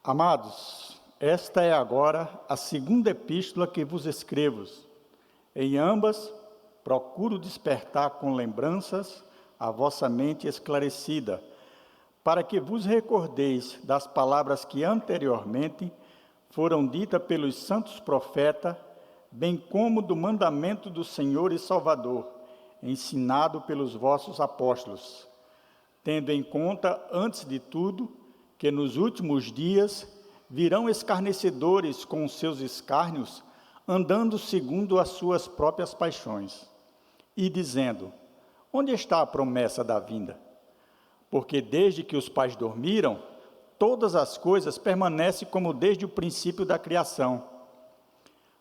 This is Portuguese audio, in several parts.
Amados, esta é agora a segunda epístola que vos escrevo. Em ambas, procuro despertar com lembranças a vossa mente esclarecida, para que vos recordeis das palavras que anteriormente foram ditas pelos santos profetas, bem como do mandamento do Senhor e Salvador, ensinado pelos vossos apóstolos, tendo em conta, antes de tudo, que nos últimos dias virão escarnecedores com os seus escárnios, andando segundo as suas próprias paixões, e dizendo: onde está a promessa da vinda? Porque desde que os pais dormiram, todas as coisas permanecem como desde o princípio da criação.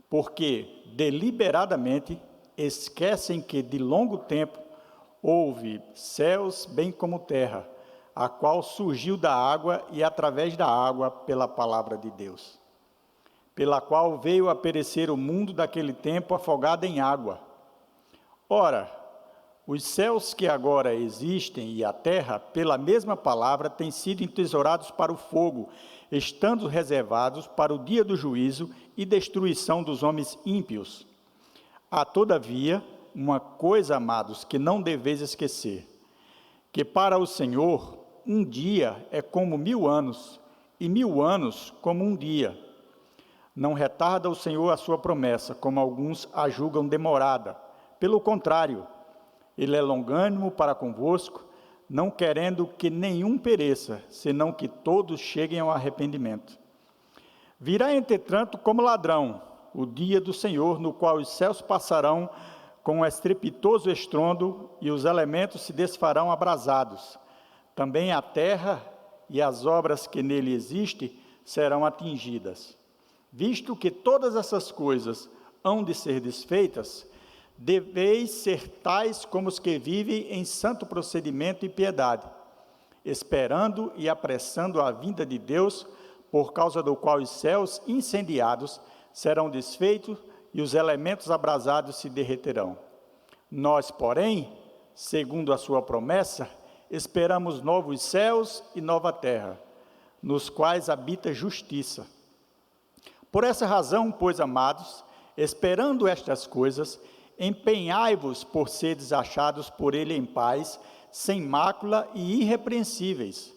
Porque deliberadamente esquecem que de longo tempo houve céus bem como terra, a qual surgiu da água e através da água pela palavra de Deus, pela qual veio a perecer o mundo daquele tempo afogado em água. Ora, os céus que agora existem e a terra, pela mesma palavra, têm sido entesourados para o fogo, estando reservados para o dia do juízo e destruição dos homens ímpios. Há, todavia, uma coisa, amados, que não deveis esquecer, que para o Senhor um dia é como 1000 anos, e 1000 anos como um dia. Não retarda o Senhor a sua promessa, como alguns a julgam demorada. Pelo contrário, Ele é longânimo para convosco, não querendo que nenhum pereça, senão que todos cheguem ao arrependimento. Virá, entretanto, como ladrão, o dia do Senhor, no qual os céus passarão com um estrepitoso estrondo, e os elementos se desfarão abrasados. Também a terra e as obras que nele existem serão atingidas. Visto que todas essas coisas hão de ser desfeitas, deveis ser tais como os que vivem em santo procedimento e piedade, esperando e apressando a vinda de Deus, por causa do qual os céus incendiados serão desfeitos e os elementos abrasados se derreterão. Nós, porém, segundo a sua promessa, esperamos novos céus e nova terra, nos quais habita justiça. Por essa razão, pois, amados, esperando estas coisas, empenhai-vos por seres achados por Ele em paz, sem mácula e irrepreensíveis,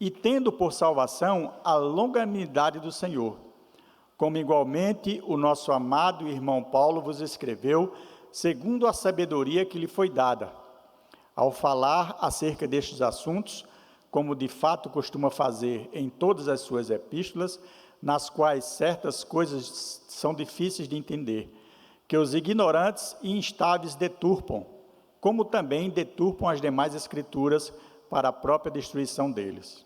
e tendo por salvação a longanimidade do Senhor. Como igualmente o nosso amado irmão Paulo vos escreveu, segundo a sabedoria que lhe foi dada, ao falar acerca destes assuntos, como de fato costuma fazer em todas as suas epístolas, nas quais certas coisas são difíceis de entender, que os ignorantes e instáveis deturpam, como também deturpam as demais escrituras para a própria destruição deles.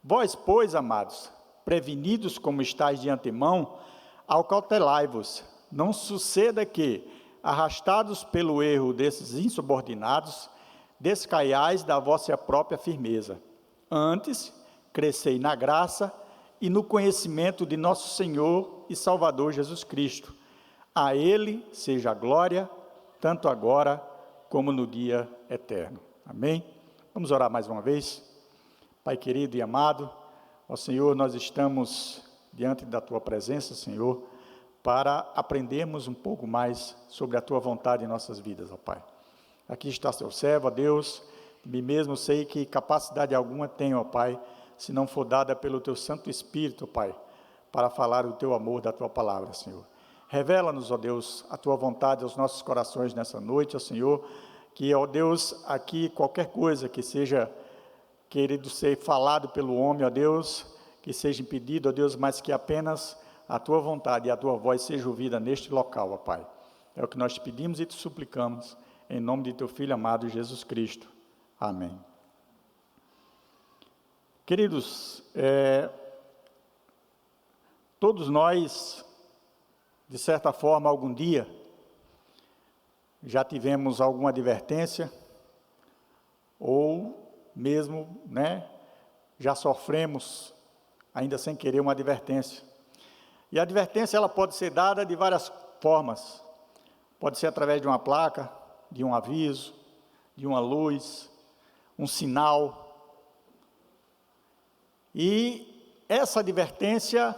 Vós, pois, amados, prevenidos como estáis de antemão, acautelai-vos, não suceda que, arrastados pelo erro desses insubordinados, descaiais da vossa própria firmeza. Antes, crescei na graça e no conhecimento de nosso Senhor e Salvador Jesus Cristo. A Ele seja a glória, tanto agora como no dia eterno. Amém? Vamos orar mais uma vez. Pai querido e amado, ó Senhor, nós estamos diante da Tua presença, Senhor, para aprendermos um pouco mais sobre a Tua vontade em nossas vidas, ó Pai. Aqui está Teu servo, ó Deus, de mim mesmo sei que capacidade alguma tenho, ó Pai, se não for dada pelo Teu Santo Espírito, ó Pai, para falar o Teu amor da Tua palavra, Senhor. Revela-nos, ó Deus, a Tua vontade aos nossos corações nessa noite, ó Senhor, que, ó Deus, aqui qualquer coisa que seja querido ser falado pelo homem, ó Deus, que seja impedido, ó Deus, mas que apenas a Tua vontade e a Tua voz seja ouvida neste local, ó Pai. É o que nós te pedimos e te suplicamos, em nome de Teu Filho amado, Jesus Cristo. Amém. Queridos, todos nós, de certa forma, algum dia, já tivemos alguma advertência, ou mesmo, já sofremos, ainda sem querer, uma advertência. E a advertência, ela pode ser dada de várias formas. Pode ser através de uma placa, de um aviso, de uma luz, um sinal. E essa advertência,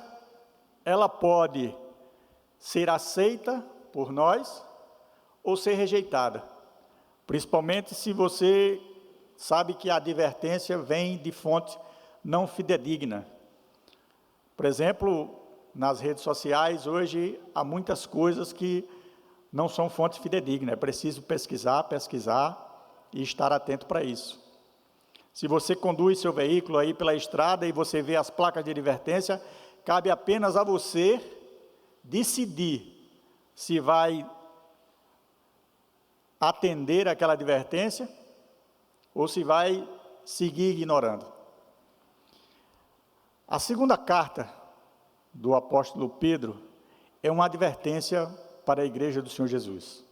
ela pode ser aceita por nós ou ser rejeitada, principalmente se você sabe que a advertência vem de fonte não fidedigna. Por exemplo, nas redes sociais, hoje, há muitas coisas que não são fonte fidedigna, é preciso pesquisar e estar atento para isso. Se você conduz seu veículo aí pela estrada e você vê as placas de advertência, cabe apenas a você decidir se vai atender aquela advertência ou se vai seguir ignorando. A segunda carta do apóstolo Pedro é uma advertência para a igreja do Senhor Jesus.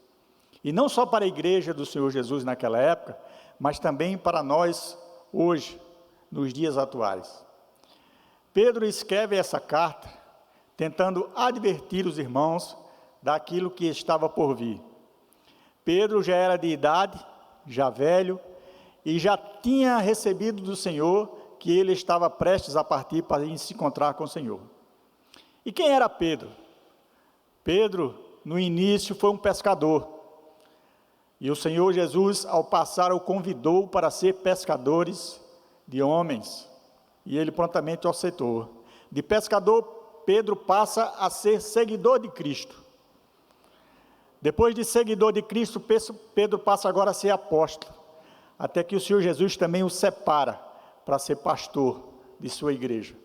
E não só para a igreja do Senhor Jesus naquela época, mas também para nós hoje, nos dias atuais. Pedro escreve essa carta tentando advertir os irmãos daquilo que estava por vir. Pedro já era de idade, já velho, e já tinha recebido do Senhor que ele estava prestes a partir para ir se encontrar com o Senhor. E quem era Pedro? Pedro, no início, foi um pescador. E o Senhor Jesus, ao passar, o convidou para ser pescadores de homens. E ele prontamente o aceitou. De pescador, Pedro passa a ser seguidor de Cristo. Depois de seguidor de Cristo, Pedro passa agora a ser apóstolo. Até que o Senhor Jesus também o separa para ser pastor de sua igreja.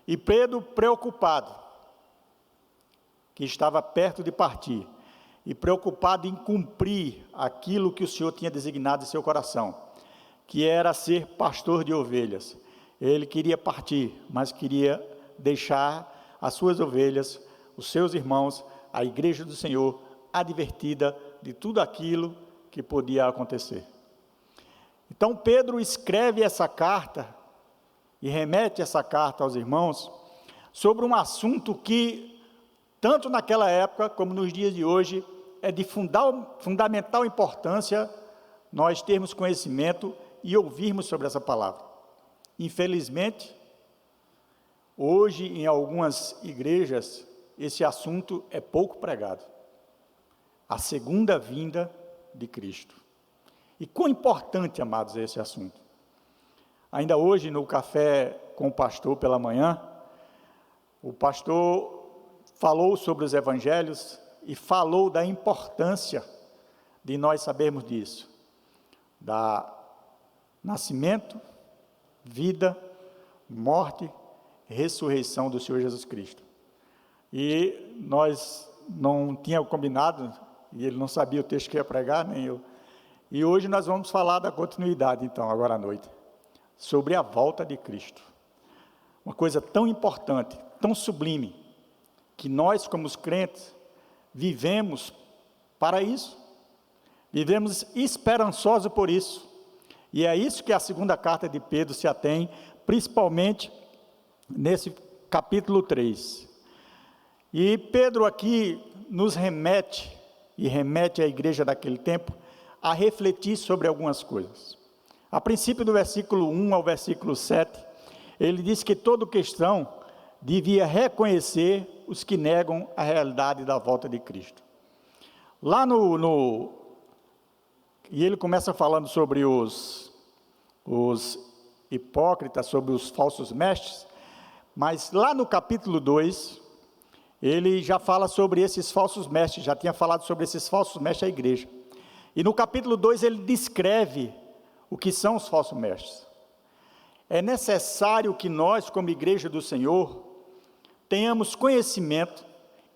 E Pedro, preocupado, que estava perto de partir, e preocupado em cumprir aquilo que o Senhor tinha designado em seu coração, que era ser pastor de ovelhas. Ele queria partir, mas queria deixar as suas ovelhas, os seus irmãos, a igreja do Senhor, advertida de tudo aquilo que podia acontecer. Então Pedro escreve essa carta e remete essa carta aos irmãos sobre um assunto que, tanto naquela época como nos dias de hoje, é de fundamental importância nós termos conhecimento e ouvirmos sobre essa palavra. Infelizmente, hoje em algumas igrejas, esse assunto é pouco pregado. A segunda vinda de Cristo. E quão importante, amados, é esse assunto. Ainda hoje, no café com o pastor pela manhã, o pastor falou sobre os evangelhos e falou da importância de nós sabermos disso. Da nascimento, vida, morte, ressurreição do Senhor Jesus Cristo. E nós não tínhamos combinado, e ele não sabia o texto que ia pregar, nem eu. E hoje nós vamos falar da continuidade, então, agora à noite, sobre a volta de Cristo. Uma coisa tão importante, tão sublime, que nós, como os crentes, vivemos para isso, vivemos esperançosos por isso. E é isso que a segunda carta de Pedro se atém, principalmente nesse capítulo 3. E Pedro aqui nos remete, e remete à igreja daquele tempo, a refletir sobre algumas coisas. A princípio, do versículo 1 ao versículo 7, ele diz que todo cristão devia reconhecer os que negam a realidade da volta de Cristo. Lá e ele começa falando sobre os hipócritas, sobre os falsos mestres, mas lá no capítulo 2, ele já fala sobre esses falsos mestres, já tinha falado sobre esses falsos mestres à igreja. E no capítulo 2 ele descreve o que são os falsos mestres. É necessário que nós, como igreja do Senhor, tenhamos conhecimento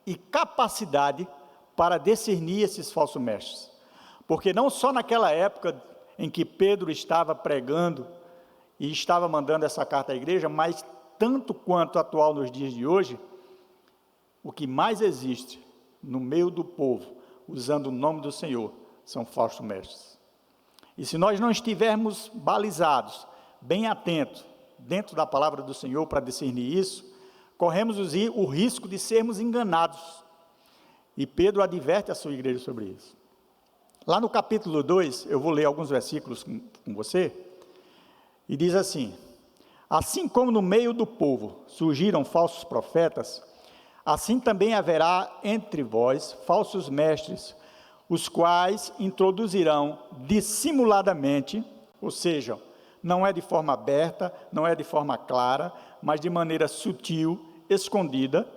e capacidade para discernir esses falsos mestres. Porque não só naquela época em que Pedro estava pregando e estava mandando essa carta à igreja, mas tanto quanto atual nos dias de hoje, o que mais existe no meio do povo, usando o nome do Senhor, são falsos mestres. E se nós não estivermos balizados, bem atentos, dentro da palavra do Senhor para discernir isso, corremos o risco de sermos enganados. E Pedro adverte a sua igreja sobre isso. Lá no capítulo 2, eu vou ler alguns versículos com você, e diz assim: Assim como no meio do povo surgiram falsos profetas, assim também haverá entre vós falsos mestres, os quais introduzirão dissimuladamente, ou seja, não é de forma aberta, não é de forma clara, mas de maneira sutil, escondida,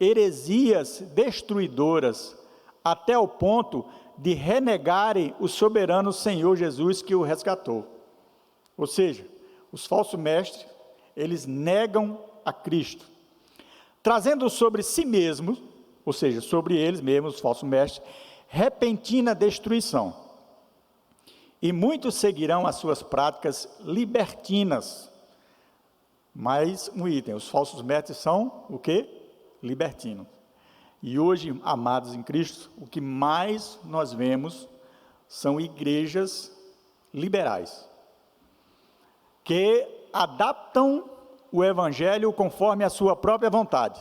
heresias destruidoras, até o ponto de renegarem o soberano Senhor Jesus que o resgatou. Ou seja, os falsos mestres, eles negam a Cristo, trazendo sobre si mesmos, ou seja, sobre eles mesmos, os falsos mestres, repentina destruição. E muitos seguirão as suas práticas libertinas. Mais um item, os falsos mestres são o quê? Libertinos. E hoje, amados em Cristo, o que mais nós vemos são igrejas liberais, que adaptam o evangelho conforme a sua própria vontade,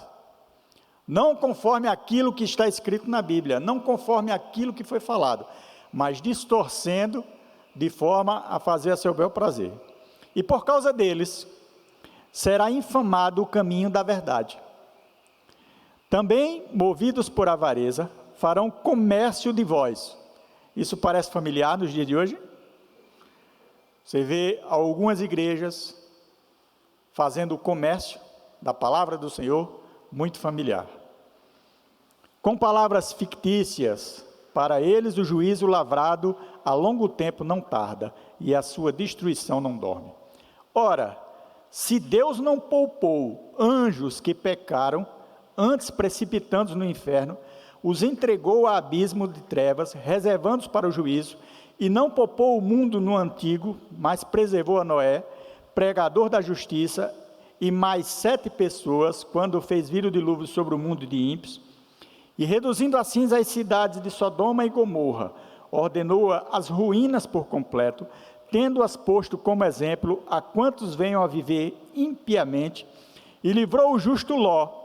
não conforme aquilo que está escrito na Bíblia, não conforme aquilo que foi falado, mas distorcendo de forma a fazer a seu bel prazer. E por causa deles, será infamado o caminho da verdade. Também, movidos por avareza, farão comércio de vós. Isso parece familiar nos dias de hoje? Você vê algumas igrejas fazendo o comércio da palavra do Senhor, muito familiar. Com palavras fictícias, para eles o juízo lavrado a longo tempo não tarda, e a sua destruição não dorme. Ora, se Deus não poupou anjos que pecaram, antes precipitando-os no inferno, os entregou a abismo de trevas, reservando-os para o juízo, e não poupou o mundo no antigo, mas preservou a Noé, pregador da justiça, e mais 7 pessoas, quando fez vir o dilúvio sobre o mundo de ímpios, e reduzindo a cinza as cidades de Sodoma e Gomorra, ordenou as ruínas por completo, tendo-as posto como exemplo a quantos venham a viver impiamente, e livrou o justo Ló,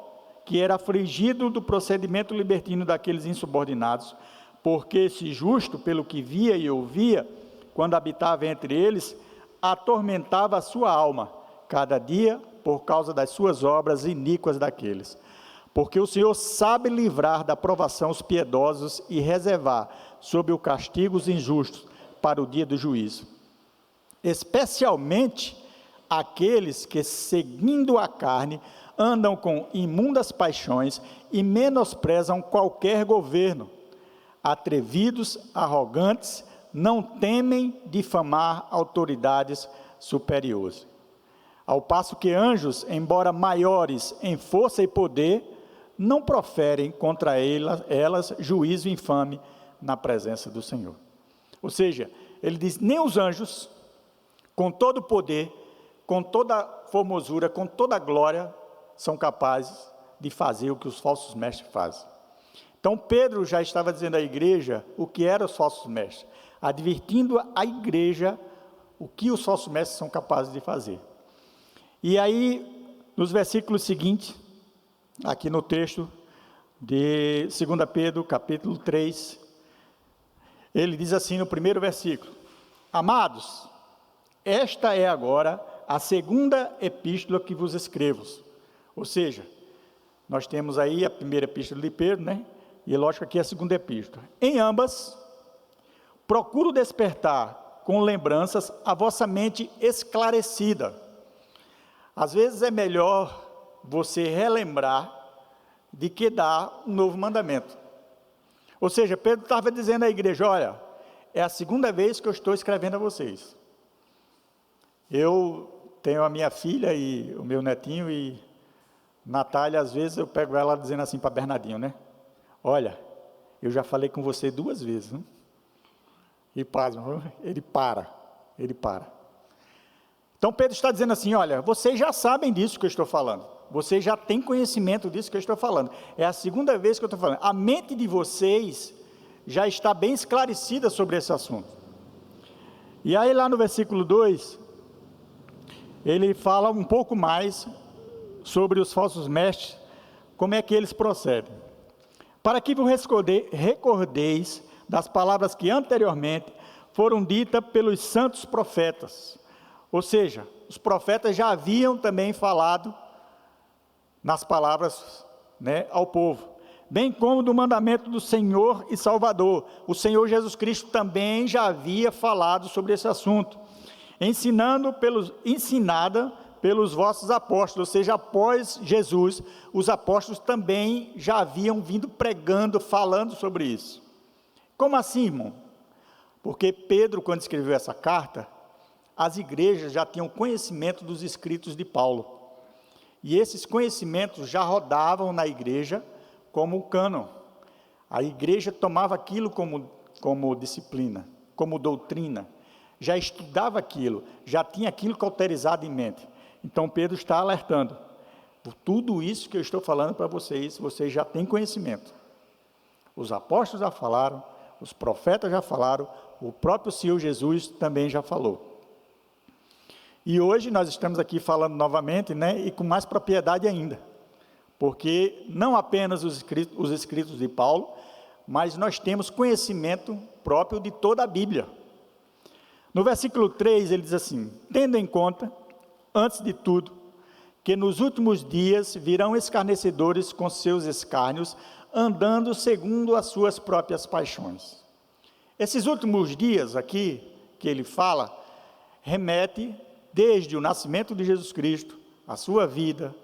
que era afligido do procedimento libertino daqueles insubordinados, porque esse justo, pelo que via e ouvia, quando habitava entre eles, atormentava a sua alma, cada dia, por causa das suas obras iníquas daqueles. Porque o Senhor sabe livrar da provação os piedosos e reservar sob o castigo os injustos para o dia do juízo. Especialmente aqueles que, seguindo a carne, andam com imundas paixões e menosprezam qualquer governo. Atrevidos, arrogantes, não temem difamar autoridades superiores. Ao passo que anjos, embora maiores em força e poder, não proferem contra elas juízo infame na presença do Senhor. Ou seja, ele diz, nem os anjos, com todo o poder, com toda a formosura, com toda a glória, são capazes de fazer o que os falsos mestres fazem. Então Pedro já estava dizendo à igreja o que eram os falsos mestres, advertindo a igreja o que os falsos mestres são capazes de fazer. E aí, nos versículos seguintes, aqui no texto de 2 Pedro, capítulo 3, ele diz assim no primeiro versículo: Amados, esta é agora a segunda epístola que vos escrevo. Ou seja, nós temos aí a primeira epístola de Pedro, né? E lógico aqui a segunda epístola. Em ambas, procuro despertar com lembranças a vossa mente esclarecida. Às vezes é melhor você relembrar de que dar um novo mandamento. Ou seja, Pedro estava dizendo à igreja, olha, é a segunda vez que eu estou escrevendo a vocês. Eu tenho a minha filha e o meu netinho e Natália, às vezes eu pego ela dizendo assim para Bernardinho, né? Olha, eu já falei com você 2 vezes, né? E pasmo, ele para. Então Pedro está dizendo assim, olha, vocês já sabem disso que eu estou falando, vocês já têm conhecimento disso que eu estou falando, é a segunda vez que eu estou falando, a mente de vocês já está bem esclarecida sobre esse assunto. E aí lá no versículo 2, ele fala um pouco mais sobre os falsos mestres, como é que eles procedem. Para que vos recordeis das palavras que anteriormente foram ditas pelos santos profetas, Ou seja, os profetas já haviam também falado nas palavras, ao povo, bem como do mandamento do Senhor e Salvador. O Senhor Jesus Cristo também já havia falado sobre esse assunto, ensinada pelos vossos apóstolos, ou seja, após Jesus, os apóstolos também já haviam vindo pregando, falando sobre isso. Como assim, irmão? Porque Pedro, quando escreveu essa carta, as igrejas já tinham conhecimento dos escritos de Paulo, e esses conhecimentos já rodavam na igreja como cânon. A igreja tomava aquilo como disciplina, como doutrina, já estudava aquilo, já tinha aquilo cauterizado em mente. Então Pedro está alertando, por tudo isso que eu estou falando para vocês já têm conhecimento. Os apóstolos já falaram, os profetas já falaram, o próprio Senhor Jesus também já falou. E hoje nós estamos aqui falando novamente, e com mais propriedade ainda, porque não apenas os escritos de Paulo, mas nós temos conhecimento próprio de toda a Bíblia. No versículo 3 ele diz assim: tendo em conta, antes de tudo, que nos últimos dias virão escarnecedores com seus escárnios, andando segundo as suas próprias paixões. Esses últimos dias aqui, que ele fala, remete desde o nascimento de Jesus Cristo, a sua vida,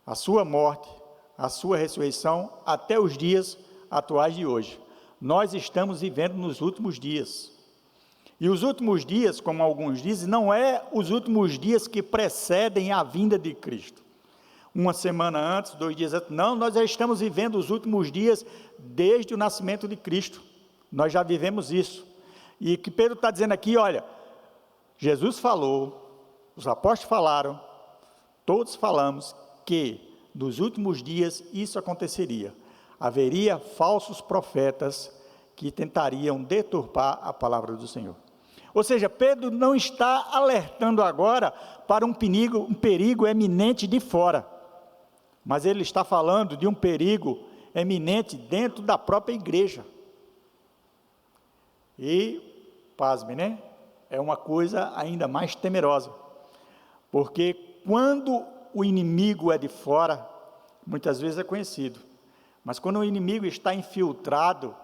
a sua morte, a sua ressurreição, até os dias atuais de hoje. Nós estamos vivendo nos últimos dias. E os últimos dias, como alguns dizem, não é os últimos dias que precedem a vinda de Cristo. Uma semana antes, 2 dias antes, não, nós já estamos vivendo os últimos dias desde o nascimento de Cristo. Nós já vivemos isso. E o que Pedro está dizendo aqui, olha, Jesus falou, os apóstolos falaram, todos falamos que nos últimos dias isso aconteceria. Haveria falsos profetas que tentariam deturpar a palavra do Senhor. Ou seja, Pedro não está alertando agora para um perigo eminente de fora, mas ele está falando de um perigo eminente dentro da própria igreja. E, pasme, é uma coisa ainda mais temerosa, porque quando o inimigo é de fora, muitas vezes é conhecido, mas quando o inimigo está infiltrado,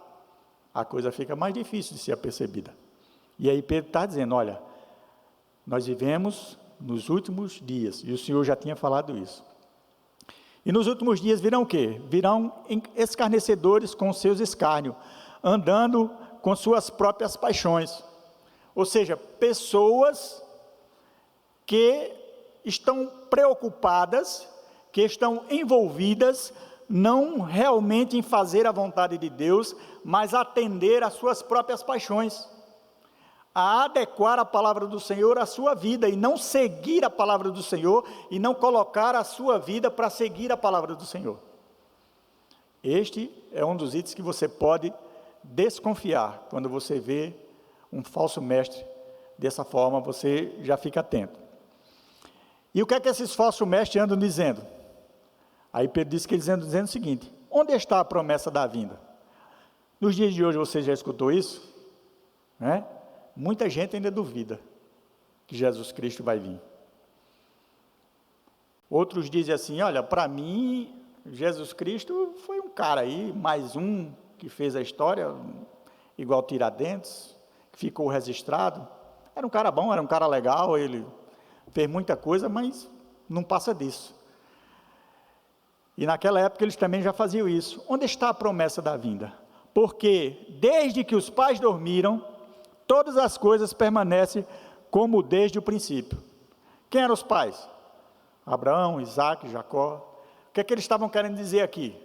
a coisa fica mais difícil de ser percebida. E aí Pedro está dizendo, olha, nós vivemos nos últimos dias, e o Senhor já tinha falado isso. E nos últimos dias virão o quê? Virão escarnecedores com seus escárnios, andando com suas próprias paixões. Ou seja, pessoas que estão preocupadas, que estão envolvidas, não realmente em fazer a vontade de Deus, mas atender às suas próprias paixões, a adequar a palavra do Senhor à sua vida, e não seguir a palavra do Senhor, e não colocar a sua vida para seguir a palavra do Senhor. Este é um dos itens que você pode desconfiar, quando você vê um falso mestre dessa forma, você já fica atento. E o que é que esses falsos mestres andam dizendo? Aí Pedro diz que eles andam dizendo o seguinte: onde está a promessa da vinda? Nos dias de hoje você já escutou isso? Muita gente ainda duvida que Jesus Cristo vai vir. Outros dizem assim, olha, para mim, Jesus Cristo foi um cara aí, mais um que fez a história, igual Tiradentes, que ficou registrado. Era um cara bom, era um cara legal, ele fez muita coisa, mas não passa disso. E naquela época eles também já faziam isso. Onde está a promessa da vinda? Porque desde que os pais dormiram, todas as coisas permanecem como desde o princípio. Quem eram os pais? Abraão, Isaac, Jacó. O que é que eles estavam querendo dizer aqui?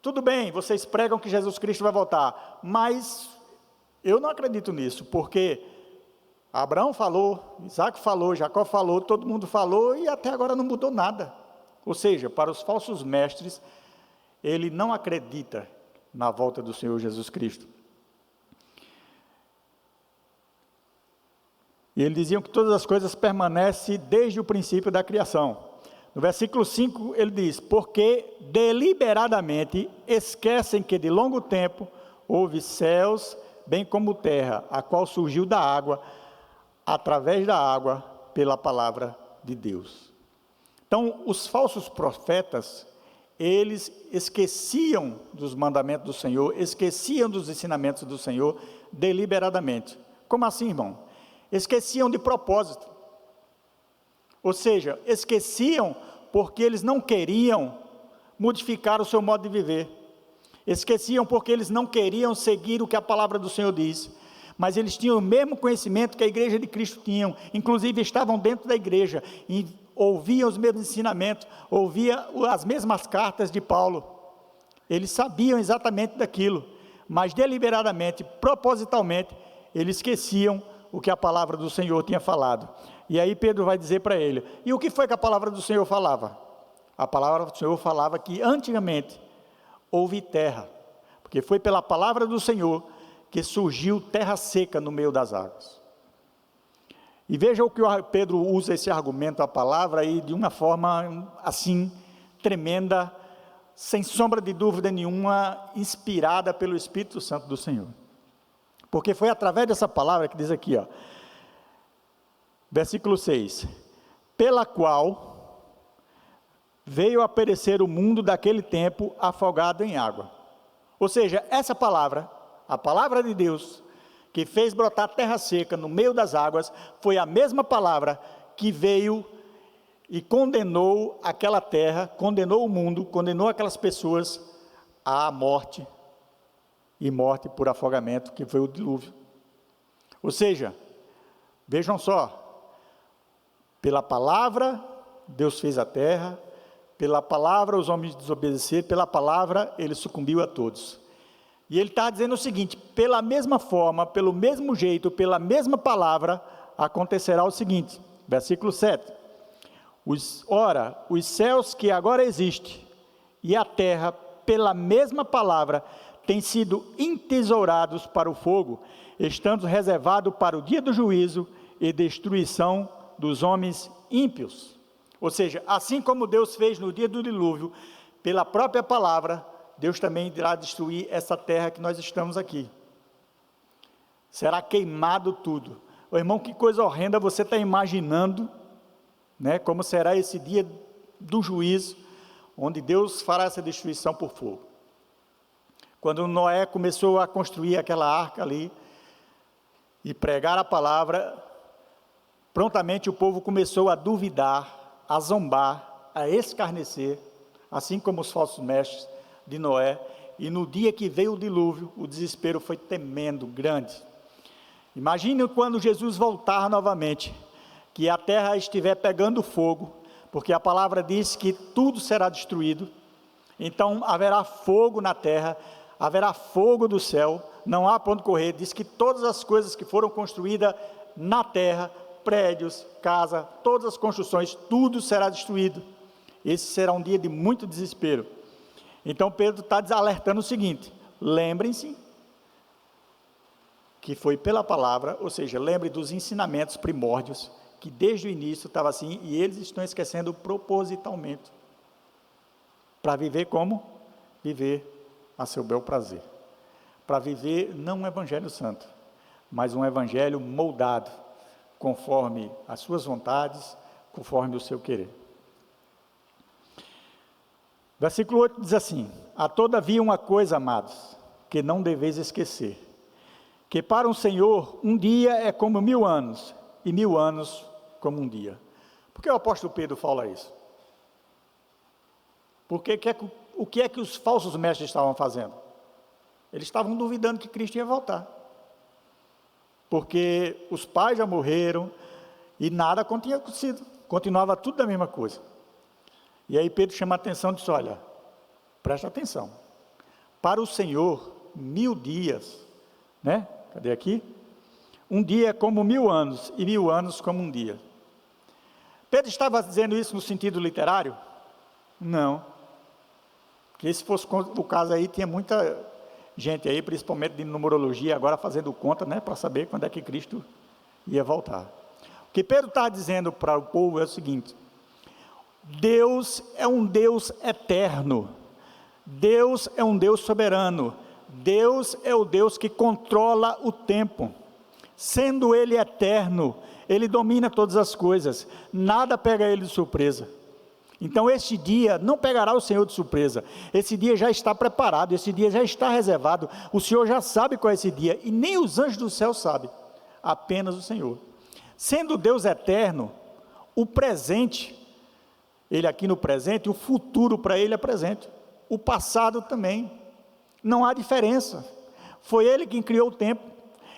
Tudo bem, vocês pregam que Jesus Cristo vai voltar, mas eu não acredito nisso, porque Abraão falou, Isaac falou, Jacó falou, todo mundo falou, e até agora não mudou nada. Ou seja, para os falsos mestres, ele não acredita na volta do Senhor Jesus Cristo. E eles diziam que todas as coisas permanecem desde o princípio da criação. No versículo 5 ele diz, porque deliberadamente esquecem que de longo tempo houve céus, bem como terra, a qual surgiu da água, através da água, pela palavra de Deus. Então, os falsos profetas, eles esqueciam dos mandamentos do Senhor, esqueciam dos ensinamentos do Senhor deliberadamente. Como assim, irmão? Esqueciam de propósito. Ou seja, esqueciam porque eles não queriam modificar o seu modo de viver. Esqueciam porque eles não queriam seguir o que a palavra do Senhor diz. Mas eles tinham o mesmo conhecimento que a igreja de Cristo tinha, inclusive estavam dentro da igreja, e ouviam os mesmos ensinamentos, ouviam as mesmas cartas de Paulo. Eles sabiam exatamente daquilo, mas deliberadamente, propositalmente, eles esqueciam o que a palavra do Senhor tinha falado. E aí Pedro vai dizer para ele, e o que foi que a palavra do Senhor falava? A palavra do Senhor falava que antigamente houve terra, porque foi pela palavra do Senhor que surgiu terra seca no meio das águas. E veja o que Pedro usa esse argumento, a palavra, aí de uma forma assim, tremenda, sem sombra de dúvida nenhuma, inspirada pelo Espírito Santo do Senhor. Porque foi através dessa palavra que diz aqui, ó, versículo 6, pela qual veio a perecer o mundo daquele tempo afogado em água. Ou seja, essa palavra, a palavra de Deus, que fez brotar terra seca no meio das águas, foi a mesma palavra que veio e condenou aquela terra, condenou o mundo, condenou aquelas pessoas à morte, e morte por afogamento, que foi o dilúvio. Ou seja, vejam só, pela palavra Deus fez a terra, pela palavra os homens desobedeceram, pela palavra ele sucumbiu a todos. E ele está dizendo o seguinte, pela mesma forma, pelo mesmo jeito, pela mesma palavra, acontecerá o seguinte, versículo 7, ora, os céus que agora existem, e a terra, pela mesma palavra, têm sido entesourados para o fogo, estando reservados para o dia do juízo e destruição dos homens ímpios. Ou seja, assim como Deus fez no dia do dilúvio, pela própria palavra, Deus também irá destruir essa terra que nós estamos aqui. Será queimado tudo. Ô, irmão, que coisa horrenda você está imaginando, né, como será esse dia do juízo, onde Deus fará essa destruição por fogo. Quando Noé começou a construir aquela arca ali, e pregar a palavra, prontamente o povo começou a duvidar, a zombar, a escarnecer, assim como os falsos mestres de Noé, e no dia que veio o dilúvio, o desespero foi tremendo, grande. Imagine quando Jesus voltar novamente, que a terra estiver pegando fogo, porque a palavra diz que tudo será destruído, então haverá fogo na terra, haverá fogo do céu, não há para onde correr, diz que todas as coisas que foram construídas na terra, prédios, casa, todas as construções, tudo será destruído. Esse será um dia de muito desespero. Então Pedro está alertando o seguinte, lembrem-se que foi pela palavra, ou seja, lembre dos ensinamentos primórdios, que desde o início estava assim, e eles estão esquecendo propositalmente, para viver como? Viver a seu bel prazer, para viver não um evangelho santo, mas um evangelho moldado, conforme as suas vontades, conforme o seu querer. Versículo 8 diz assim, há todavia uma coisa, amados, que não deveis esquecer, que para o Senhor um dia é como 1000 anos, e 1000 anos como um dia. Por que o apóstolo Pedro fala isso? Porque o que é que os falsos mestres estavam fazendo? Eles estavam duvidando que Cristo ia voltar, porque os pais já morreram, e nada tinha acontecido, continuava tudo da mesma coisa. E aí Pedro chama a atenção e diz, olha, presta atenção, para o Senhor 1000 dias, né? Cadê aqui? Um dia é como 1000 anos, e 1000 anos como um dia. Pedro estava dizendo isso no sentido literário? Não, porque se fosse o caso aí, tinha muita gente aí, principalmente de numerologia, agora fazendo conta, né, para saber quando é que Cristo ia voltar. O que Pedro está dizendo para o povo é o seguinte, Deus é um Deus eterno, Deus é um Deus soberano, Deus é o Deus que controla o tempo, sendo Ele eterno, Ele domina todas as coisas, nada pega ele de surpresa. Então esse dia não pegará o Senhor de surpresa, esse dia já está preparado, esse dia já está reservado, o Senhor já sabe qual é esse dia, e nem os anjos do céu sabem, apenas o Senhor. Sendo Deus eterno, o presente, Ele aqui no presente, o futuro para Ele é presente, o passado também, não há diferença, foi Ele quem criou o tempo.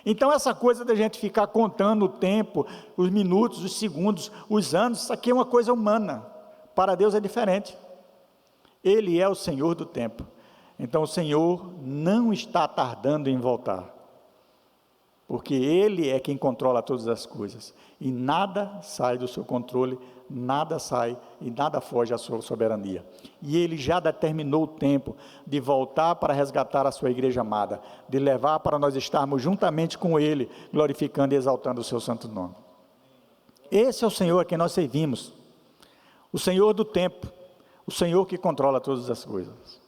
Então essa coisa da gente ficar contando o tempo, os minutos, os segundos, os anos, isso aqui é uma coisa humana, para Deus é diferente, Ele é o Senhor do tempo, então o Senhor não está tardando em voltar, porque Ele é quem controla todas as coisas, e nada sai do seu controle, nada sai e nada foge à sua soberania, e Ele já determinou o tempo de voltar para resgatar a sua igreja amada, de levar para nós estarmos juntamente com Ele, glorificando e exaltando o seu santo nome. Esse é o Senhor a quem nós servimos, o Senhor do tempo, o Senhor que controla todas as coisas.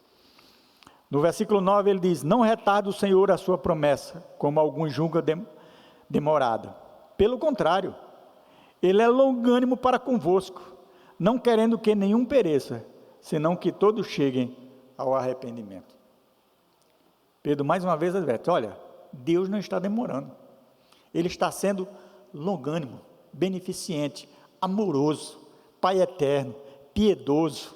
No versículo 9 ele diz: não retarda o Senhor a sua promessa, como alguns julgam demorada. Pelo contrário, Ele é longânimo para convosco, não querendo que nenhum pereça, senão que todos cheguem ao arrependimento. Pedro mais uma vez adverte: olha, Deus não está demorando, Ele está sendo longânimo, beneficente, amoroso, Pai eterno, piedoso.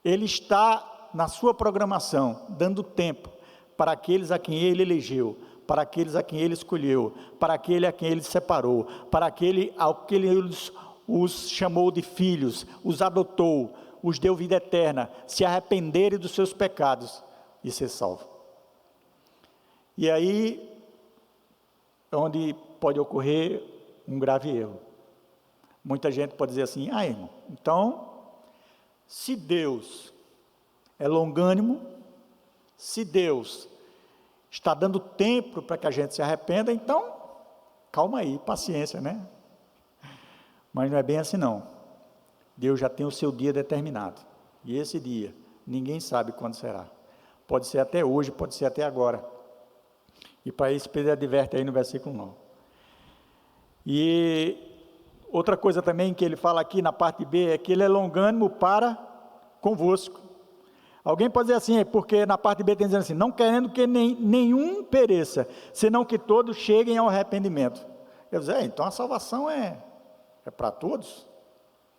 Ele está na sua programação, dando tempo para aqueles a quem Ele elegeu, para aqueles a quem Ele escolheu, para aquele a quem Ele separou, para aquele ao que Ele os chamou de filhos, os adotou, os deu vida eterna, se arrependerem dos seus pecados e ser salvo. E aí é onde pode ocorrer um grave erro. Muita gente pode dizer assim: ah, irmão, então, se Deus é longânimo, se Deus está dando tempo para que a gente se arrependa, então, calma aí, paciência, né? Mas não é bem assim não. Deus já tem o seu dia determinado, e esse dia, ninguém sabe quando será. Pode ser até hoje, pode ser até agora. E para isso Pedro adverte aí no versículo 9. E outra coisa também que ele fala aqui na parte B, é que Ele é longânimo para convosco. Alguém pode dizer assim, porque na parte B tem dizendo assim: não querendo que nenhum pereça, senão que todos cheguem ao arrependimento. Eu dizer, então a salvação é para todos,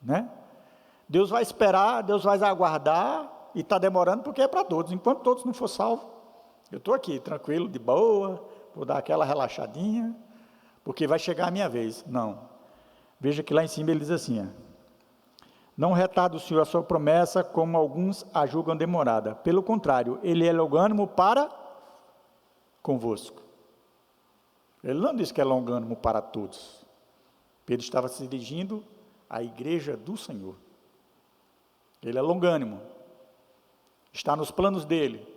né? Deus vai esperar, Deus vai aguardar, e está demorando porque é para todos, enquanto todos não for salvo, eu estou aqui, tranquilo, de boa, vou dar aquela relaxadinha, porque vai chegar a minha vez. Não, veja que lá em cima ele diz assim, não retarda o Senhor a sua promessa, como alguns a julgam demorada, pelo contrário, Ele é longânimo para convosco. Ele não diz que é longânimo para todos. Pedro estava se dirigindo à igreja do Senhor. Ele é longânimo, está nos planos dele,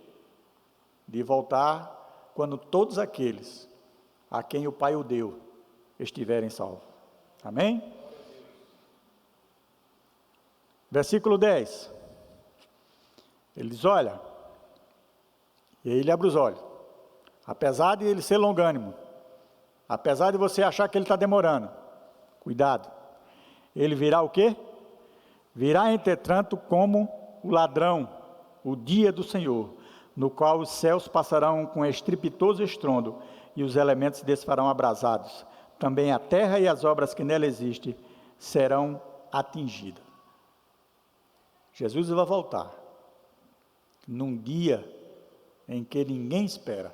de voltar quando todos aqueles a quem o Pai o deu estiverem salvos. Amém? Versículo 10, ele diz, olha, e aí ele abre os olhos, apesar de ele ser longânimo, apesar de você achar que ele está demorando, cuidado, ele virá o quê? Virá entretanto como o ladrão, o dia do Senhor, no qual os céus passarão com estrepitoso estrondo, e os elementos se desfarão abrasados, também a terra e as obras que nela existem serão atingidas. Jesus vai voltar, num dia em que ninguém espera.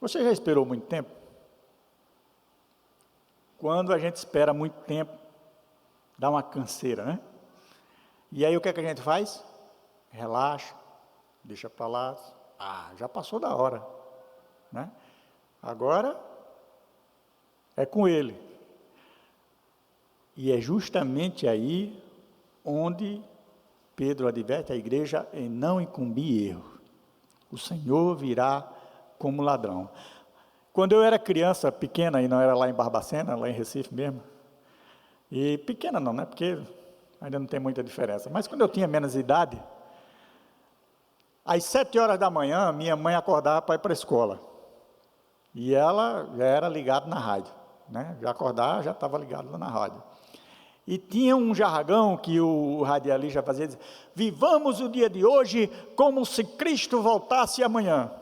Você já esperou muito tempo? Quando a gente espera muito tempo, dá uma canseira, né? E aí o que é que a gente faz? Relaxa, deixa para lá, já passou da hora, né? Agora é com Ele. E é justamente aí onde Pedro adverte a igreja em não incumbir erro. O Senhor virá como ladrão. Quando eu era criança, pequena, e não era lá em Barbacena, lá em Recife mesmo, e pequena não, né, porque ainda não tem muita diferença, mas quando eu tinha menos idade, às 7 horas da manhã, minha mãe acordava para ir para a escola. E ela já era ligada na rádio, né? Já acordar, já estava ligado lá na rádio. E tinha um jargão que o radialista fazia, dizer, vivamos o dia de hoje como se Cristo voltasse amanhã.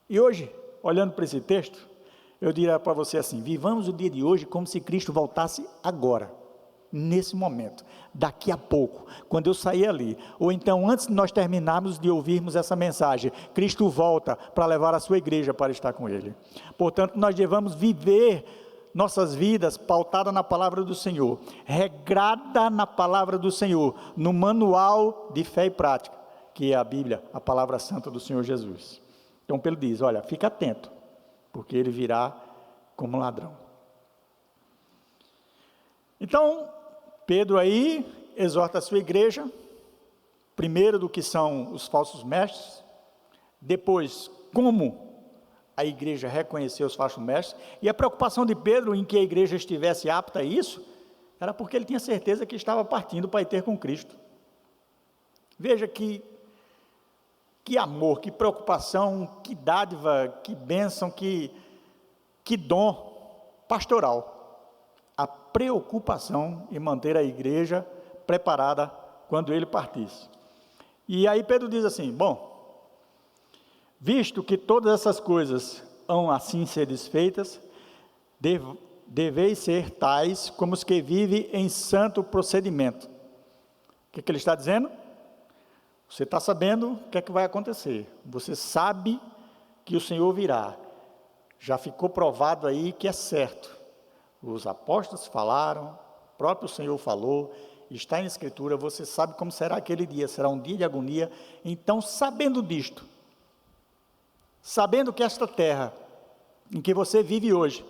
E hoje, olhando para esse texto, eu diria para você assim, vivamos o dia de hoje como se Cristo voltasse agora, nesse momento, daqui a pouco, quando eu sair ali, ou então antes de nós terminarmos de ouvirmos essa mensagem, Cristo volta para levar a sua igreja para estar com Ele. Portanto, nós devemos viver nossas vidas pautada na palavra do Senhor, regrada na palavra do Senhor, no manual de fé e prática, que é a Bíblia, a palavra santa do Senhor Jesus. Então Pedro diz, olha, fica atento, porque ele virá como ladrão. Então, Pedro aí exorta a sua igreja, primeiro do que são os falsos mestres, depois como a igreja reconheceu os falsos mestres, e a preocupação de Pedro em que a igreja estivesse apta a isso, era porque ele tinha certeza que estava partindo para ir ter com Cristo. Veja que amor, que preocupação, que dádiva, que bênção, que dom pastoral. A preocupação em manter a igreja preparada quando ele partisse. E aí Pedro diz assim, bom, visto que todas essas coisas hão assim ser desfeitas, deveis ser tais como os que vivem em santo procedimento. O que ele está dizendo? Você está sabendo o que é que vai acontecer, você sabe que o Senhor virá, já ficou provado aí que é certo, os apóstolos falaram, o próprio Senhor falou, está em Escritura, você sabe como será aquele dia, será um dia de agonia. Então, sabendo disto, sabendo que esta terra em que você vive hoje,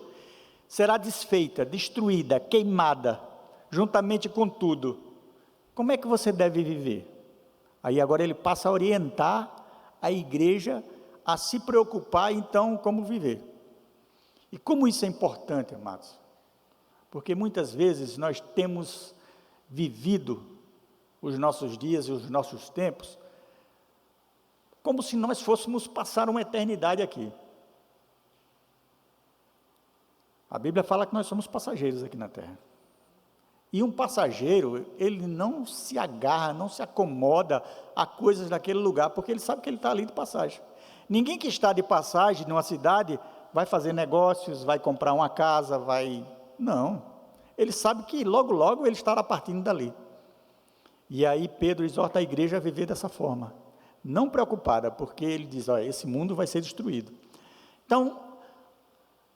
será desfeita, destruída, queimada, juntamente com tudo, como é que você deve viver? Aí agora ele passa a orientar a igreja a se preocupar então como viver. E como isso é importante, amados? Porque muitas vezes nós temos vivido os nossos dias e os nossos tempos como se nós fôssemos passar uma eternidade aqui. A Bíblia fala que nós somos passageiros aqui na terra. E um passageiro, ele não se agarra, não se acomoda a coisas daquele lugar, porque ele sabe que ele está ali de passagem. Ninguém que está de passagem numa cidade vai fazer negócios, vai comprar uma casa, vai... Não. Ele sabe que logo, logo ele estará partindo dali. E aí Pedro exorta a igreja a viver dessa forma. Não preocupada, porque ele diz, olha, esse mundo vai ser destruído. Então,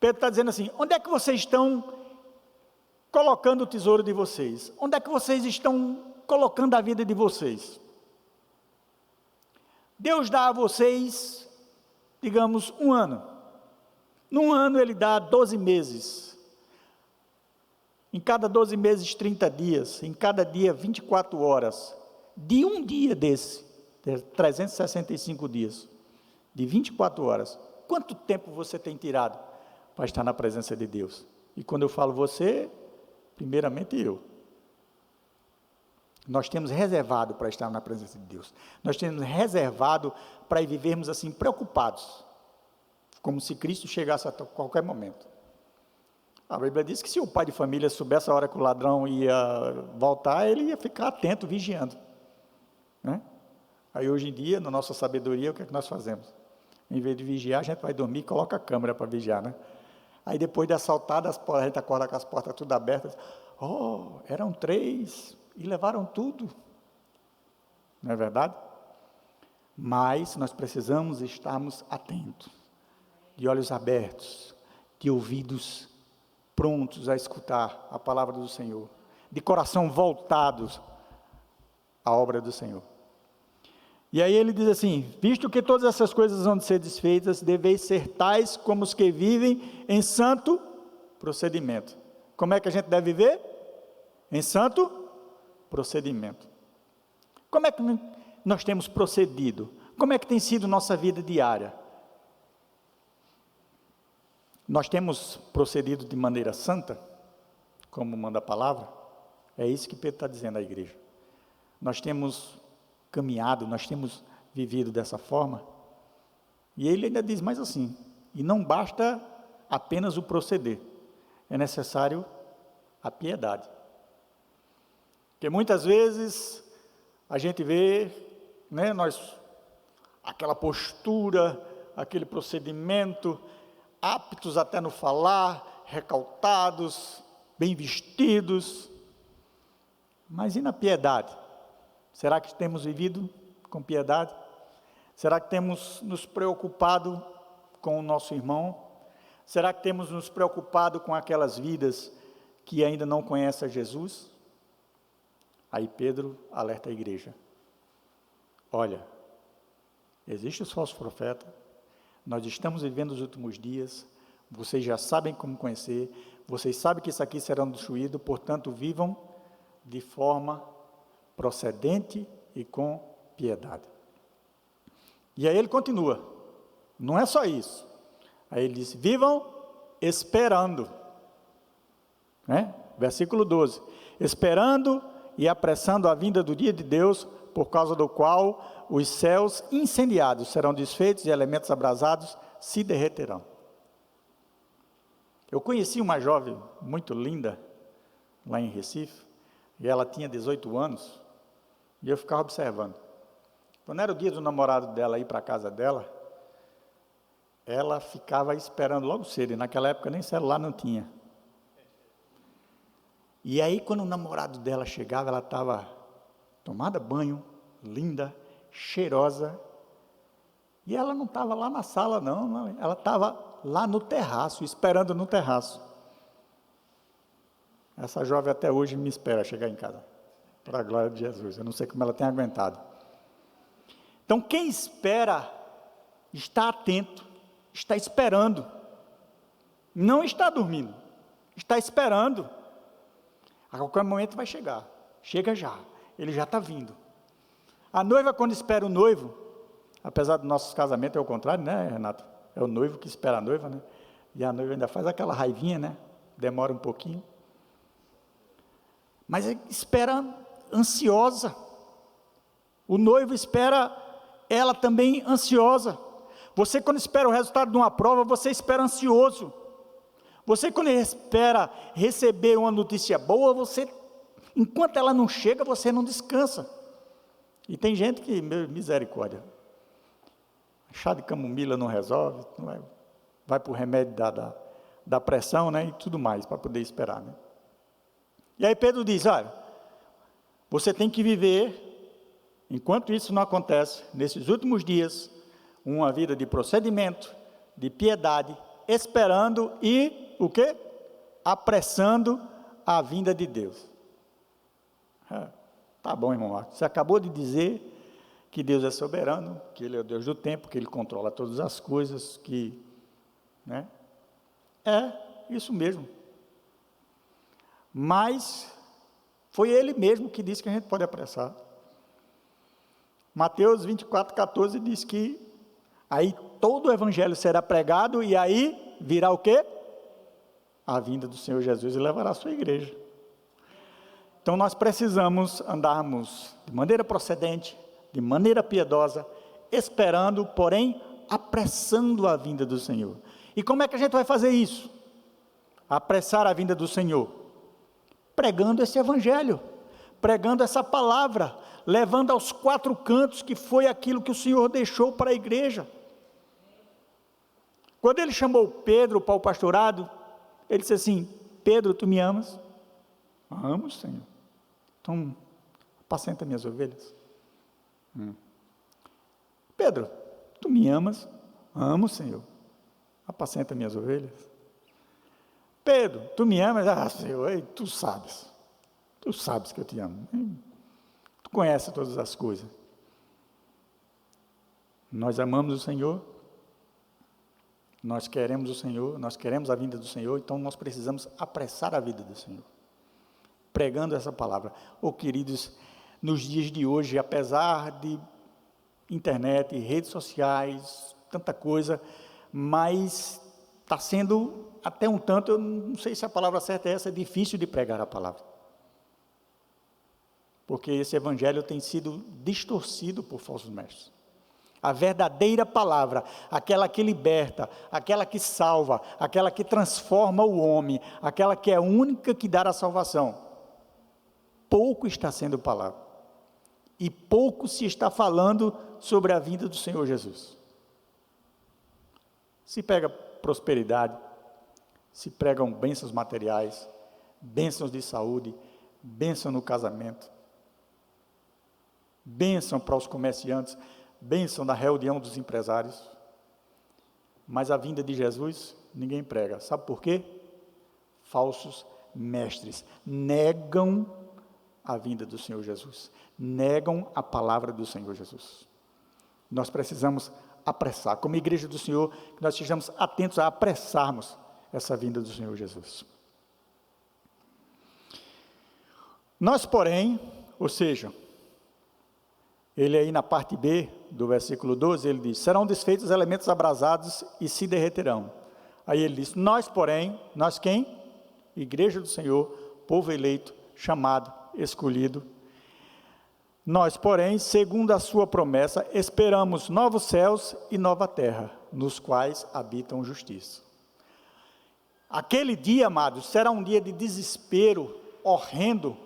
Pedro está dizendo assim, onde é que vocês estão colocando o tesouro de vocês? Onde é que vocês estão colocando a vida de vocês? Deus dá a vocês, digamos, um ano. Num ano ele dá 12 meses. Em cada 12 meses, 30 dias. Em cada dia, 24 horas. De um dia desse, 365 dias. De 24 horas. Quanto tempo você tem tirado para estar na presença de Deus? E quando eu falo você, primeiramente eu. Nós temos reservado para estar na presença de Deus. Nós temos reservado para vivermos assim, preocupados. Como se Cristo chegasse a qualquer momento. A Bíblia diz que se o pai de família soubesse a hora que o ladrão ia voltar, ele ia ficar atento, vigiando. Né? Aí hoje em dia, na nossa sabedoria, o que é que nós fazemos? Em vez de vigiar, a gente vai dormir e coloca a câmera para vigiar, né? Aí depois de assaltar, a gente acorda com as portas tudo abertas. Oh, eram 3 e levaram tudo. Não é verdade? Mas nós precisamos estarmos atentos, de olhos abertos, de ouvidos prontos a escutar a palavra do Senhor, de coração voltados à obra do Senhor. E aí ele diz assim, visto que todas essas coisas vão ser desfeitas, deveis ser tais como os que vivem em santo procedimento. Como é que a gente deve viver? Em santo procedimento. Como é que nós temos procedido? Como é que tem sido nossa vida diária? Nós temos procedido de maneira santa, como manda a palavra? É isso que Pedro está dizendo à igreja. Nós temos caminhado, nós temos vivido dessa forma, e ele ainda diz mais assim, E não basta apenas o proceder, é necessário a piedade. Porque muitas vezes a gente vê, né, aquela postura, aquele procedimento, aptos até no falar, recaltados, bem vestidos, mas e na piedade? Será que temos vivido com piedade? Será que temos nos preocupado com o nosso irmão? Será que temos nos preocupado com aquelas vidas que ainda não conhecem a Jesus? Aí Pedro alerta a igreja. Olha, existem os falsos profetas, nós estamos vivendo os últimos dias, vocês já sabem como conhecer, vocês sabem que isso aqui será destruído, portanto vivam de forma procedente e com piedade. E aí ele continua, não é só isso, aí ele diz, vivam esperando, né? Versículo 12, esperando e apressando a vinda do dia de Deus, por causa do qual os céus incendiados serão desfeitos e elementos abrasados se derreterão. Eu conheci uma jovem muito linda, lá em Recife, e ela tinha 18 anos, e eu ficava observando. Quando era o dia do namorado dela ir para a casa dela, ela ficava esperando logo cedo, e naquela época nem celular não tinha. E aí quando o namorado dela chegava, ela estava tomada banho, linda, cheirosa, e ela não estava lá na sala não, ela estava lá no terraço, esperando no terraço. Essa jovem até hoje me espera chegar em casa, para a glória de Jesus, eu não sei como ela tem aguentado. Então quem espera, está atento, está esperando, não está dormindo, está esperando, a qualquer momento vai chegar, chega já, ele já está vindo. A noiva quando espera o noivo, apesar do nosso casamento é o contrário, né, Renato? É o noivo que espera a noiva, né? E a noiva ainda faz aquela raivinha, né? Demora um pouquinho. Mas espera ansiosa. O noivo espera ela também ansiosa. Você quando espera o resultado de uma prova, você espera ansioso. Você quando espera receber uma notícia boa, enquanto ela não chega, você não descansa. E tem gente que, misericórdia, chá de camomila não resolve, vai para o remédio da pressão, né, e tudo mais, para poder esperar, né? E aí Pedro diz, olha, você tem que viver, enquanto isso não acontece, nesses últimos dias, uma vida de procedimento, de piedade, esperando e, o quê? Apressando a vinda de Deus. Tá bom, irmão Marcos, você acabou de dizer que Deus é soberano, que Ele é o Deus do tempo, que Ele controla todas as coisas, né? É isso mesmo. Mas foi Ele mesmo que disse que a gente pode apressar. Mateus 24:14 diz que aí todo o evangelho será pregado e aí virá o quê? A vinda do Senhor Jesus e levará a sua igreja. Então nós precisamos andarmos de maneira procedente, de maneira piedosa, esperando, porém, apressando a vinda do Senhor. E como é que a gente vai fazer isso? Apressar a vinda do Senhor? Pregando esse evangelho, pregando essa palavra, levando aos quatro cantos, que foi aquilo que o Senhor deixou para a igreja. Quando Ele chamou Pedro para o pastorado, Ele disse assim, Pedro, tu me amas? Amo, Senhor. Então, apacenta minhas ovelhas. Pedro, tu me amas? Amo, Senhor. Apacenta minhas ovelhas. Pedro, tu me amas? Ah, Senhor, ei, tu sabes que eu te amo. Tu conheces todas as coisas. Nós amamos o Senhor, nós queremos o Senhor, nós queremos a vinda do Senhor, então nós precisamos apressar a vida do Senhor, pregando essa palavra. Queridos, nos dias de hoje, apesar de internet, redes sociais, tanta coisa, mas está sendo até um tanto, eu não sei se a palavra certa é essa, é difícil de pregar a palavra. Porque esse evangelho tem sido distorcido por falsos mestres. A verdadeira palavra, aquela que liberta, aquela que salva, aquela que transforma o homem, aquela que é a única que dá a salvação. Pouco está sendo palavra. E pouco se está falando sobre a vinda do Senhor Jesus. Se pega prosperidade, se pregam bênçãos materiais, bênçãos de saúde, bênção no casamento, bênção para os comerciantes, bênção na reunião dos empresários, mas a vinda de Jesus, ninguém prega. Sabe por quê? Falsos mestres negam a vinda do Senhor Jesus, negam a palavra do Senhor Jesus. Nós precisamos apressar, como igreja do Senhor, que nós estejamos atentos a apressarmos essa vinda do Senhor Jesus. Nós, porém, ou seja, ele aí na parte B do versículo 12, ele diz, serão desfeitos os elementos abrasados e se derreterão. Aí ele diz, nós porém, nós quem? Igreja do Senhor, povo eleito, chamado, escolhido. Nós porém, segundo a sua promessa, esperamos novos céus e nova terra, nos quais habitam justiça. Aquele dia, amados, será um dia de desespero horrendo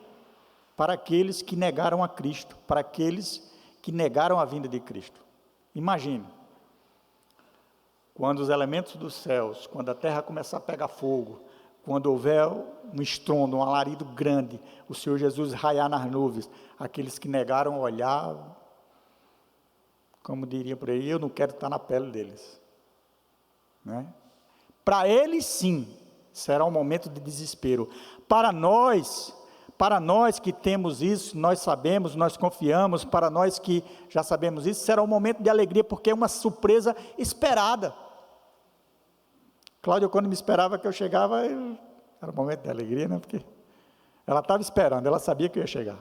para aqueles que negaram a Cristo, para aqueles que negaram a vinda de Cristo. Imagine, quando os elementos dos céus, quando a terra começar a pegar fogo, quando houver um estrondo, um alarido grande, o Senhor Jesus raiar nas nuvens, aqueles que negaram olhar, como diria por aí, eu não quero estar na pele deles, né? Para eles sim, será um momento de desespero. Para nós que temos isso, nós sabemos, nós confiamos, para nós que já sabemos isso, será um momento de alegria, porque é uma surpresa esperada. Cláudia, quando me esperava que eu chegava, era um momento de alegria, né? Porque ela estava esperando, ela sabia que eu ia chegar.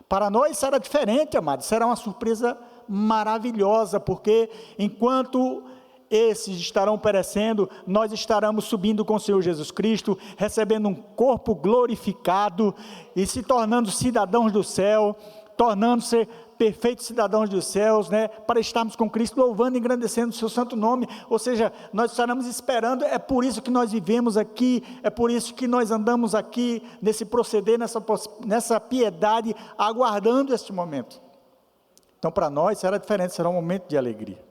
Para nós será diferente, amados, será uma surpresa maravilhosa, porque enquanto esses estarão perecendo, nós estaremos subindo com o Senhor Jesus Cristo, recebendo um corpo glorificado e se tornando cidadãos do céu, tornando-se perfeitos cidadãos dos céus, né, para estarmos com Cristo, louvando e engrandecendo o seu santo nome. Ou seja, nós estaremos esperando, é por isso que nós vivemos aqui, é por isso que nós andamos aqui, nesse proceder, nessa piedade, aguardando este momento. Então para nós será diferente, será um momento de alegria.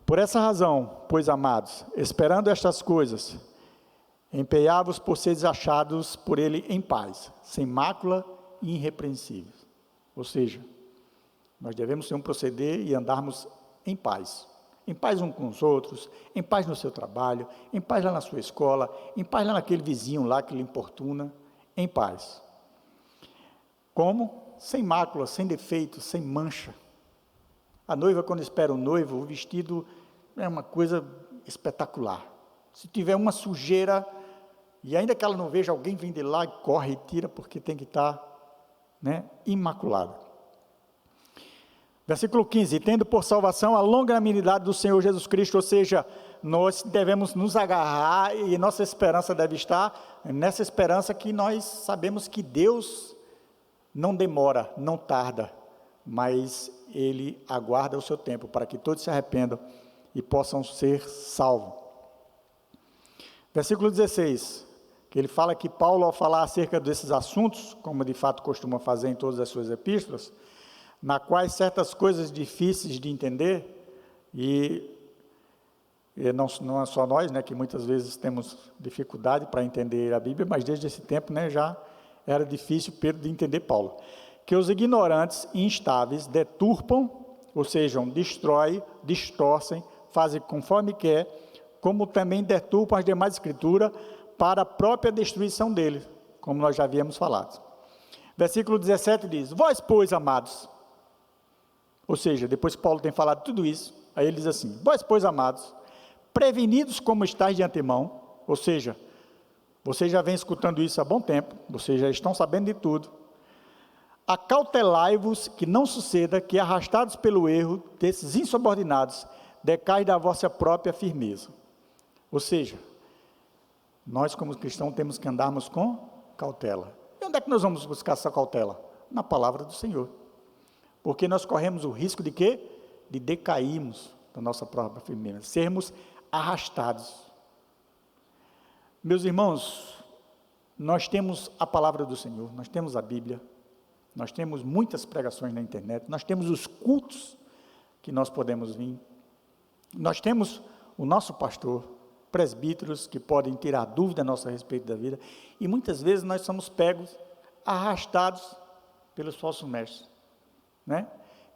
Por essa razão, pois amados, esperando estas coisas, empenhai-vos por seres achados por ele em paz, sem mácula e irrepreensíveis. Ou seja, nós devemos ter um proceder e andarmos em paz uns com os outros, em paz no seu trabalho, em paz lá na sua escola, em paz lá naquele vizinho lá que lhe importuna, em paz. Como? Sem mácula, sem defeito, sem mancha. A noiva, quando espera o noivo, o vestido é uma coisa espetacular. Se tiver uma sujeira, e ainda que ela não veja, alguém vem de lá e corre e tira, porque tem que estar, né, imaculada. Versículo 15, tendo por salvação a longanimidade do Senhor Jesus Cristo, ou seja, nós devemos nos agarrar, e nossa esperança deve estar nessa esperança que nós sabemos que Deus não demora, não tarda, mas Ele aguarda o seu tempo, para que todos se arrependam e possam ser salvos. Versículo 16, que ele fala que Paulo, ao falar acerca desses assuntos, como de fato costuma fazer em todas as suas epístolas, na quais certas coisas difíceis de entender, e não é só nós, né, que muitas vezes temos dificuldade para entender a Bíblia, mas desde esse tempo, né, já era difícil Pedro de entender Paulo, que os ignorantes e instáveis deturpam, ou seja, destroem, distorcem, fazem conforme quer, como também deturpam as demais escrituras para a própria destruição dele, como nós já havíamos falado. Versículo 17 diz, vós, pois, amados, ou seja, depois que Paulo tem falado tudo isso, aí ele diz assim, vós, pois, amados, prevenidos como estáis de antemão, ou seja, vocês já vêm escutando isso há bom tempo, vocês já estão sabendo de tudo, acautelai-vos que não suceda que, arrastados pelo erro desses insubordinados, decai da vossa própria firmeza. Ou seja, nós como cristãos temos que andarmos com cautela. E onde é que nós vamos buscar essa cautela? Na palavra do Senhor. Porque nós corremos o risco de quê? de decairmos da nossa própria firmeza, sermos arrastados. Meus irmãos, nós temos a palavra do Senhor, nós temos a Bíblia, nós temos muitas pregações na internet, nós temos os cultos que nós podemos vir, nós temos o nosso pastor, presbíteros que podem tirar dúvida a nosso respeito da vida, e muitas vezes nós somos pegos, arrastados pelos falsos mestres, né?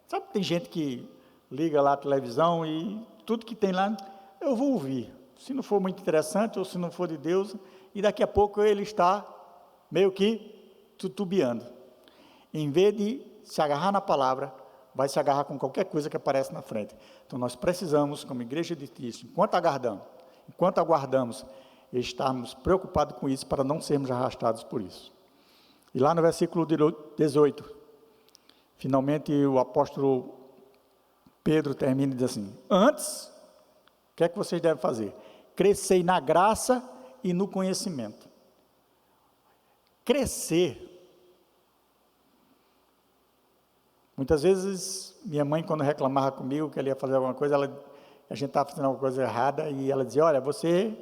Sabe que tem gente que liga lá a televisão e tudo que tem lá, eu vou ouvir, se não for muito interessante ou se não for de Deus, e daqui a pouco ele está meio que titubeando, em vez de se agarrar na palavra, vai se agarrar com qualquer coisa que aparece na frente. Então nós precisamos, como igreja de Cristo, enquanto aguardamos, estarmos preocupados com isso, para não sermos arrastados por isso. E lá no versículo 18, finalmente o apóstolo Pedro termina e diz assim: antes, o que é que vocês devem fazer? Crescei na graça e no conhecimento. Crescer. Muitas vezes, minha mãe, quando reclamava comigo que ela ia fazer alguma coisa, a gente estava fazendo alguma coisa errada, e ela dizia: olha, você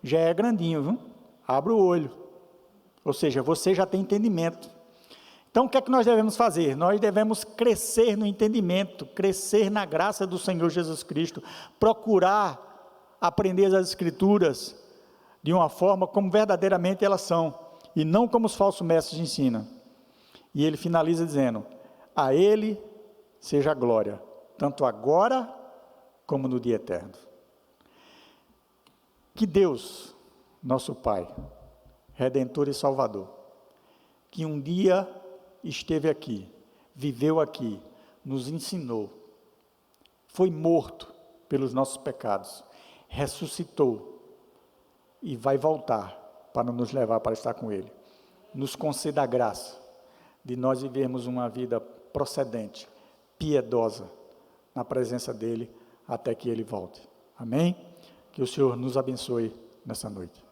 já é grandinho, viu? Abre o olho. Ou seja, você já tem entendimento. Então, o que é que nós devemos fazer? Nós devemos crescer no entendimento, crescer na graça do Senhor Jesus Cristo, procurar aprender as Escrituras de uma forma como verdadeiramente elas são, e não como os falsos mestres ensinam. E ele finaliza dizendo: a Ele seja a glória, tanto agora como no dia eterno. Que Deus, nosso Pai, Redentor e Salvador, que um dia esteve aqui, viveu aqui, nos ensinou, foi morto pelos nossos pecados, ressuscitou e vai voltar para nos levar para estar com Ele. Nos conceda a graça de nós vivermos uma vida procedente, piedosa, na presença dEle, até que Ele volte. Amém? Que o Senhor nos abençoe nessa noite.